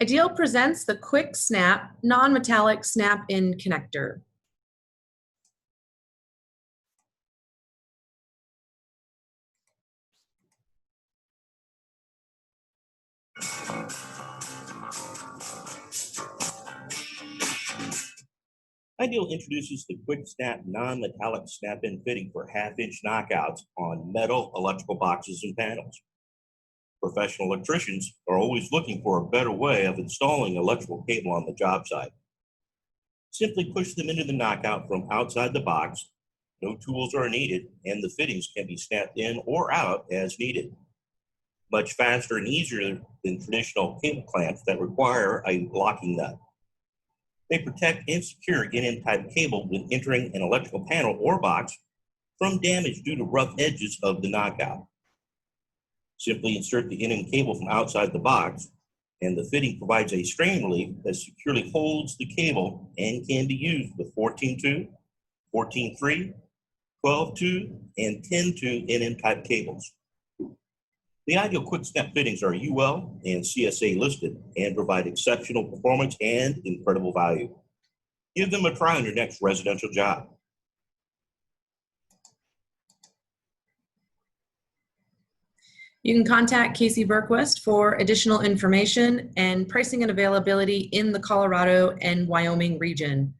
Ideal presents the Quick Snap non-metallic snap-in connector. Ideal introduces the Quick Snap non-metallic snap-in fitting for half-inch knockouts on metal electrical boxes and panels. Professional electricians are always looking for a better way of installing electrical cable on the job site. Simply push them into the knockout from outside the box. No tools are needed, and the fittings can be snapped in or out as needed. Much faster and easier than traditional cable clamps that require a locking nut. They protect and secure NN-type cable when entering an electrical panel or box from damage due to rough edges of the knockout. Simply insert the NN cable from outside the box, and the fitting provides a strain relief that securely holds the cable and can be used with 14-2, 14-3, 12-2, and 10-2 NN-type cables. The Ideal Quick Snap fittings are UL and CSA listed and provide exceptional performance and incredible value. Give them a try on your next residential job. You can contact Casey Bergquist for additional information and pricing and availability in the Colorado and Wyoming region.